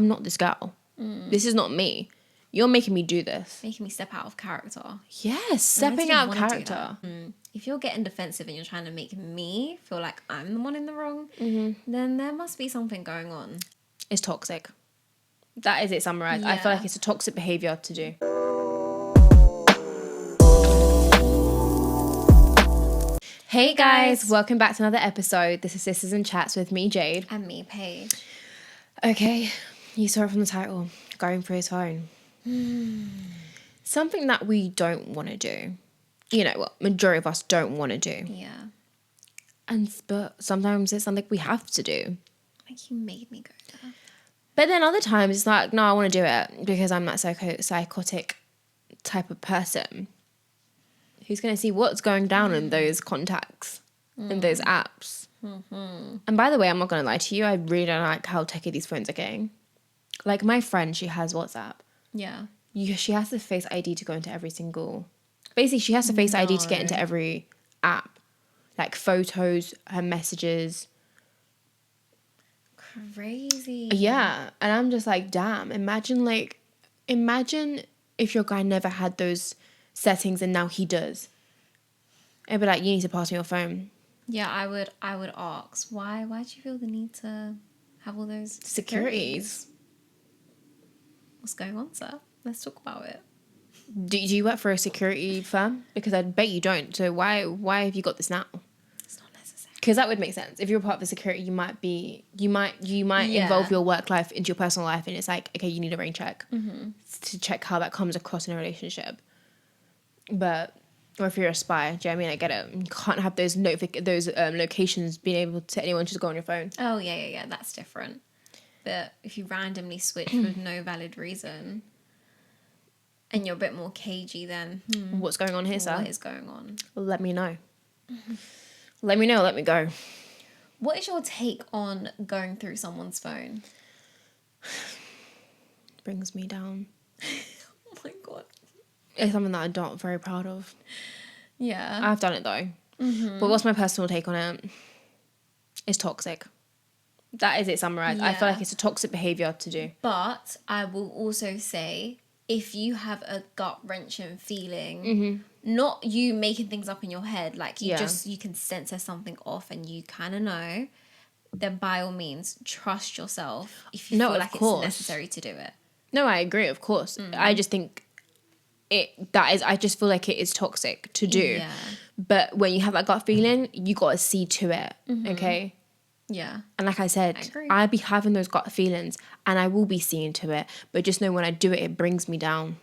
I'm not this girl. This is not me. You're making me do this. Making me step out of character. Yes, stepping out of character. If you're getting defensive and you're trying to make me feel like I'm the one in the wrong, Mm-hmm. then there must be something going on. It's toxic. That is it summarized. I feel like it's a toxic behavior to do. Hey guys, welcome back to another episode. This is Sisters and Chats with me, Jade. And me, Paige. Okay, you saw it from the title, going through his phone. Something that we don't want to do. You know what, majority of us don't want to do. Yeah. But sometimes it's something we have to do. Like, you made me go there. But then other times it's like, no, I want to do it because I'm that psychotic type of person who's going to see what's going down in those contacts, in those apps. Mm-hmm. And by the way, I'm not going to lie to you, I really don't like how techy these phones are getting. Like my friend, she has WhatsApp. Yeah. She has to Face ID to go into every single... Basically, she has to Face ID to get into every app. Like photos, her messages. Crazy. Yeah. And I'm just like, damn. Imagine if your guy never had those settings and now he does. It'd be like, you need to pass me your phone. Yeah, I would ask, why do you feel the need to have all those Securities. What's going on, sir? Let's talk about it. Do you work for a security firm? Because I bet you don't. So why have you got this now? It's not necessary. Because that would make sense. If you're part of the security, you might involve your work life into your personal life, and it's like, okay, you need a rain check to check how that comes across in a relationship. But or if you're a spy, do you know what I mean? I get it. You can't have those locations being able to anyone just go on your phone. Oh yeah, that's different. But if you randomly switch with no valid reason, and you're a bit more cagey, then What's going on here, sir? What is going on? Let me know. Let me know. Let me go. What is your take on going through someone's phone? Brings me down. Oh my god. It's something that I'm not very proud of. Yeah. I've done it though. But what's my personal take on it? It's toxic. That is it summarized. I feel like it's a toxic behavior to do. But I will also say, if you have a gut-wrenching feeling, not you making things up in your head, like you can sense there's something off and you kind of know, then by all means, trust yourself if you feel like it's necessary to do it. No, I agree, of course. I just think I just feel like it is toxic to do. Yeah. But when you have that gut feeling, you got to see to it, okay? Yeah. And like I said, I be having those gut feelings and I will be seeing to it. But just know when I do it, it brings me down.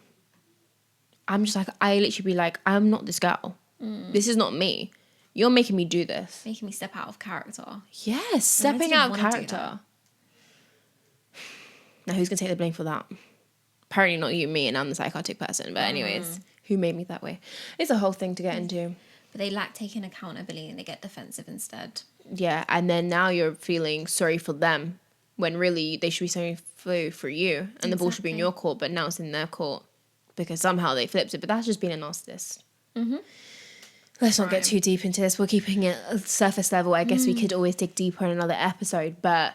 I'm just like, I literally be like, I'm not this girl. This is not me. You're making me do this. Making me step out of character. Yes, stepping out of character. Now, who's going to take the blame for that? Apparently not you, me, and I'm the psychotic person. But anyways, who made me that way? It's a whole thing to get into. But they lack taking accountability and they get defensive instead. Yeah, and then now you're feeling sorry for them when really they should be sorry for you. And the ball should be in your court, but now it's in their court because somehow they flipped it. But that's just being a narcissist. Let's not get too deep into this. We're keeping it surface level. I guess we could always dig deeper in another episode. But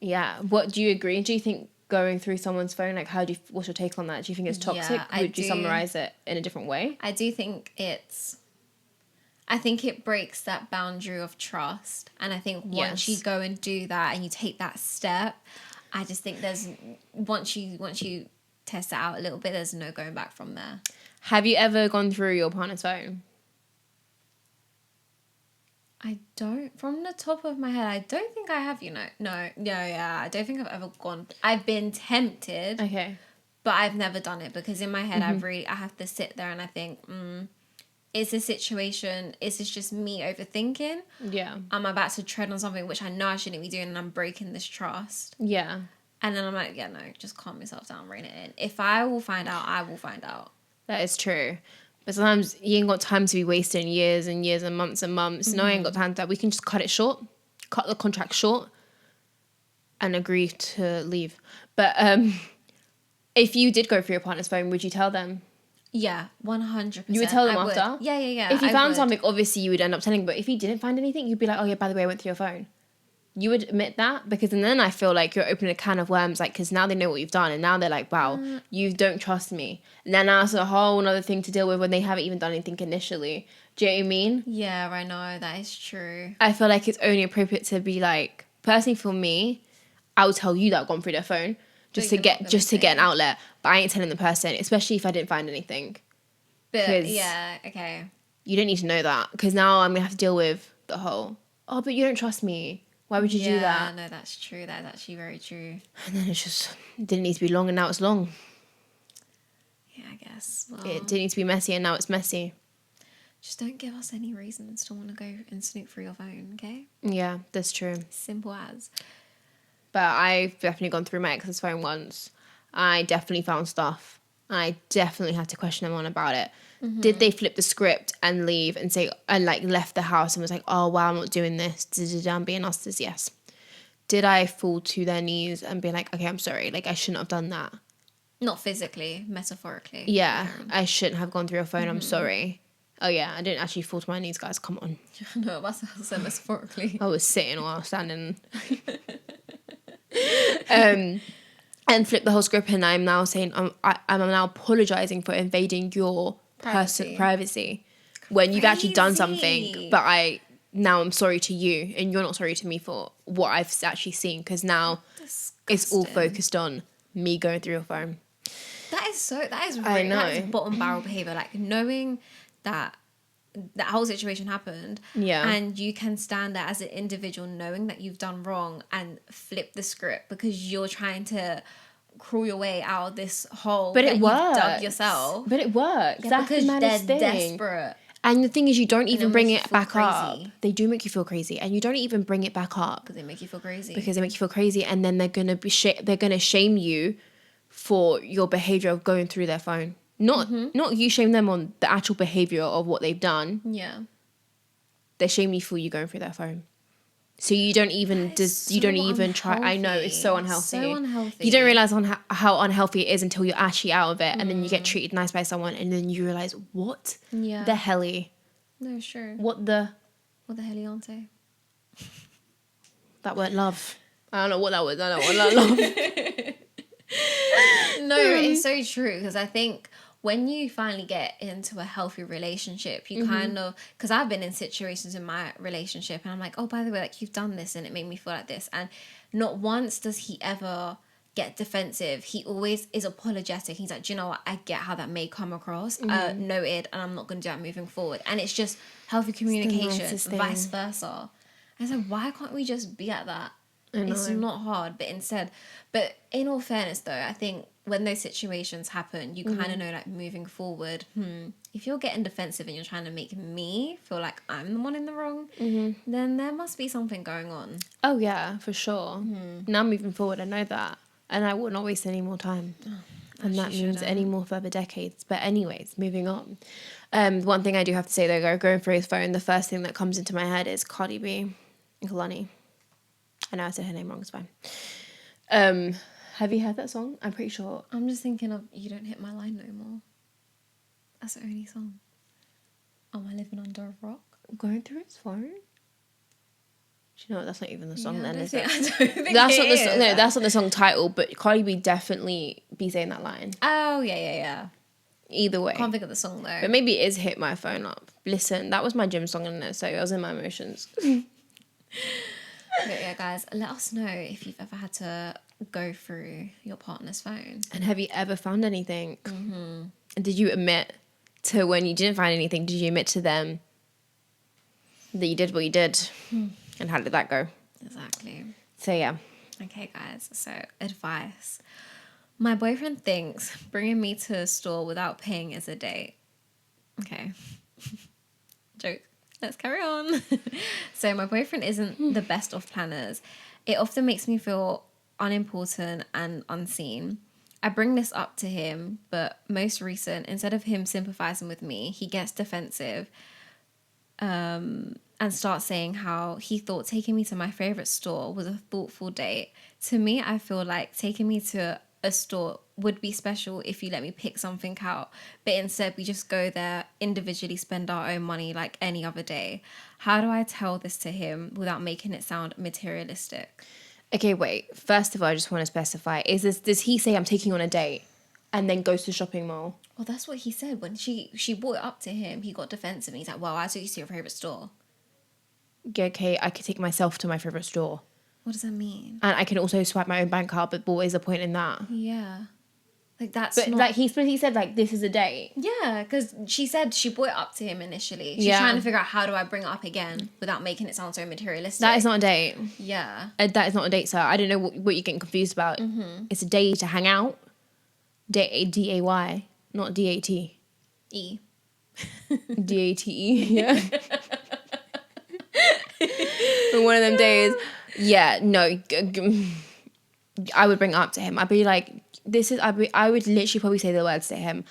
yeah, what do you agree? Do you think going through someone's phone, like what's your take on that? Do you think it's toxic? Would you summarize it in a different way? I do think I think it breaks that boundary of trust. And I think once you go and do that and you take that step, I just think once you test it out a little bit, there's no going back from there. Have you ever gone through your partner's phone? I don't, from the top of my head, I don't think I have, No, I don't think I've ever gone. I've been tempted. Okay. But I've never done it because in my head, I have to sit there and I think, is this situation, is this just me overthinking? Yeah. I'm about to tread on something which I know I shouldn't be doing and I'm breaking this trust. Yeah. And then I'm like, yeah, no, just calm yourself down, rein it in. If I will find out, I will find out. That is true. But sometimes you ain't got time to be wasting years and years and months and months. No, I ain't got time to that. We can just cut it short, cut the contract short and agree to leave. But if you did go for your partner's phone, would you tell them? Yeah, 100%. You would tell them after? Yeah. If you found something, obviously you would end up telling. But if you didn't find anything, you'd be like, oh yeah, by the way, I went through your phone. You would admit that, because then I feel like you're opening a can of worms, like, because now they know what you've done, and now they're like, wow, you don't trust me. And then that's a whole other thing to deal with when they haven't even done anything initially. Do you know what I mean? Yeah, I know, that is true. I feel like it's only appropriate to be like, personally for me, I would tell you that I've gone through their phone just to get an outlet, but I ain't telling the person, especially if I didn't find anything. But yeah, okay. You don't need to know that, because now I'm gonna have to deal with the whole, oh, but you don't trust me. Why would you do that? Yeah, no, that's true. That's actually very true. And then it didn't need to be long, and now it's long. Yeah, I guess. Well, it didn't need to be messy, and now it's messy. Just don't give us any reasons to want to go and snoop through your phone, okay? Yeah, that's true. Simple as. But I've definitely gone through my ex's phone once. I definitely found stuff. I definitely had to question them on about it. Mm-hmm. Did they flip the script and leave and say, and like left the house and was like, oh, wow, I'm not doing this. I'm being narcissist. Yes. Did I fall to their knees and be like, okay, I'm sorry. Like, I shouldn't have done that. Not physically, metaphorically. Yeah, I shouldn't have gone through your phone. I'm sorry. Oh, yeah, I didn't actually fall to my knees, guys. Come on. No, that's so metaphorically. I was sitting while I was standing. And flip the whole script, and I'm now saying, I'm now apologizing for invading your privacy when you've actually done something, but I'm sorry to you, and you're not sorry to me for what I've actually seen, because now it's all focused on me going through your phone. That is bottom barrel behavior, like knowing that whole situation happened, and you can stand there as an individual knowing that you've done wrong and flip the script because you're trying to crawl your way out of this hole but that it you've works. dug yourself. But it works. Yeah, because they're desperate. And the thing is, you don't even bring it back up. They do make you feel crazy, and you don't even bring it back up because they make you feel crazy. And then they're gonna shame you for your behavior of going through their phone. Not you shame them on the actual behavior of what they've done. Yeah, they shame you for you going through their phone. So you don't even try. I know, it's so unhealthy. You don't realize how unhealthy it is until you're actually out of it, and then you get treated nice by someone, and then you realize, what the helly? No, sure. What the heliante? That word love. I don't know what that was. I don't know what love. No, it's so true, because I think when you finally get into a healthy relationship, you kind of, because I've been in situations in my relationship and I'm like, oh, by the way, like, you've done this and it made me feel like this. And not once does he ever get defensive. He always is apologetic. He's like, do you know what? I get how that may come across. Noted, and I'm not going to do that moving forward. And it's just healthy communication, vice versa. I said, why can't we just be at that? It's not hard, but in all fairness though, I think when those situations happen, you kind of know, like, moving forward, if you're getting defensive and you're trying to make me feel like I'm the one in the wrong, then there must be something going on. Oh yeah, for sure. Now moving forward, I know that, and I will not waste any more time. And that means any more further decades. But anyways, moving on. One thing I do have to say though, going through his phone, the first thing that comes into my head is Cardi B and Kalani. I know I said her name wrong, it's fine. Have you heard that song? I'm pretty sure. I'm just thinking of You Don't Hit My Line No More. That's the only song. Am I living under a rock? Going through his phone? Do you know what? That's not even the song then, is it? I don't think that's not the song. No, that's not the song title, but Cardi B definitely be saying that line. Oh, yeah. Either way. Can't think of the song though. But maybe it is Hit My Phone Up. Listen, that was my gym song in there, so it was in my emotions. But yeah, guys, let us know if you've ever had to go through your partner's phone. And have you ever found anything? And did you admit to, when you didn't find anything, did you admit to them that you did what you did? And how did that go? Exactly. So yeah. Okay, guys, so advice. My boyfriend thinks bringing me to a store without paying is a date. Okay. Joke. Let's carry on. So my boyfriend isn't the best of planners. It often makes me feel unimportant and unseen. I bring this up to him, but most recent, instead of him sympathizing with me, he gets defensive and starts saying how he thought taking me to my favorite store was a thoughtful date. To me, I feel like taking me to a store would be special if you let me pick something out, but instead we just go there, individually spend our own money like any other day. How do I tell this to him without making it sound materialistic? Okay, wait. First of all, I just want to specify, does he say I'm taking you on a date and then goes to the shopping mall? Well, that's what he said. When she brought it up to him, he got defensive. And he's like, well, I took you to your favourite store. Okay, I could take myself to my favourite store. What does that mean? And I can also swipe my own bank card, but what is the point in that? Yeah. Like, that's But, not... like, he said, like, this is a date. Yeah, because she said she brought it up to him initially. She's trying to figure out how do I bring it up again without making it sound so materialistic. That is not a date. Yeah. That is not a date, sir. I don't know what you're getting confused about. Mm-hmm. It's a day to hang out. D-A-Y, not D-A-T. E. D-A-T-E, yeah. One of them days. Yeah, no. I would bring it up to him. I'd be like, I would literally probably say the words to him.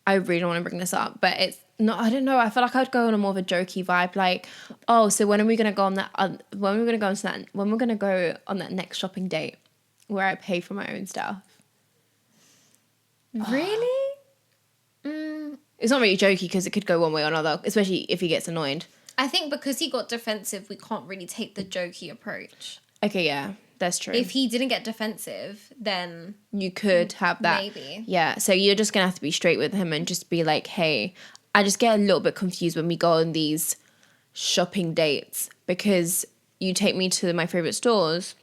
I really don't want to bring this up, but it's not, I don't know. I feel like I'd go on a more of a jokey vibe. Like, oh, so when are we going to go on that, when we're going to go on that next shopping date where I pay for my own stuff? Really? It's not really jokey because it could go one way or another, especially if he gets annoyed. I think because he got defensive, we can't really take the jokey approach. Okay, yeah, that's true. If he didn't get defensive, then... You could have that. Maybe. Yeah, so you're just going to have to be straight with him and just be like, hey, I just get a little bit confused when we go on these shopping dates because you take me to my favourite stores,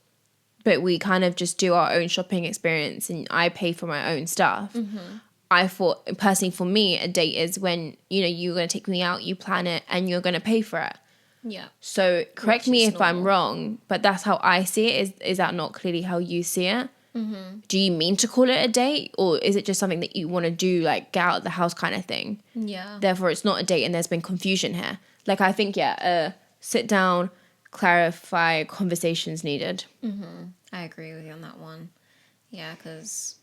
but we kind of just do our own shopping experience and I pay for my own stuff. Mm-hmm. I thought, personally, for me, a date is when, you know, you're going to take me out, you plan it, and you're going to pay for it. Yeah. So correct me if I'm wrong, but that's how I see it. Is that not clearly how you see it? Mm-hmm. Do you mean to call it a date, or is it just something that you want to do, like get out of the house kind of thing? Yeah. Therefore, it's not a date, and there's been confusion here. Like, I think, sit down, clarify, conversations needed. Mm-hmm. I agree with you on that one. Yeah, because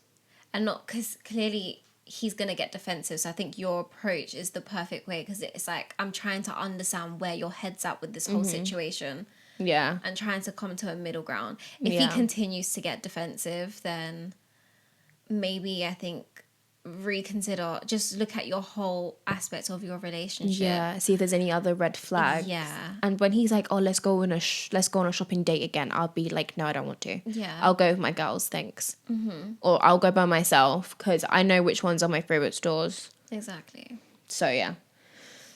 clearly he's going to get defensive. So I think your approach is the perfect way because it's like, I'm trying to understand where your head's at with this whole situation. Yeah. And trying to come to a middle ground. If he continues to get defensive, then maybe I think reconsider, just look at your whole aspect of your relationship. Yeah, see if there's any other red flags. Yeah. And when he's like, oh, let's go on a shopping date again, I'll be like, no, I don't want to. Yeah. I'll go with my girls, thanks. Mm-hmm. Or I'll go by myself because I know which ones are my favorite stores. Exactly. So yeah,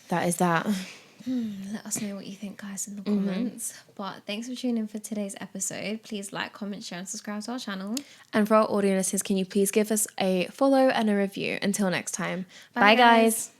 that is that. Let us know what you think, guys, in the comments. But thanks for tuning in for today's episode. Please like, comment, share, and subscribe to our channel. And for our audio listeners, can you please give us a follow and a review? Until next time. Bye guys.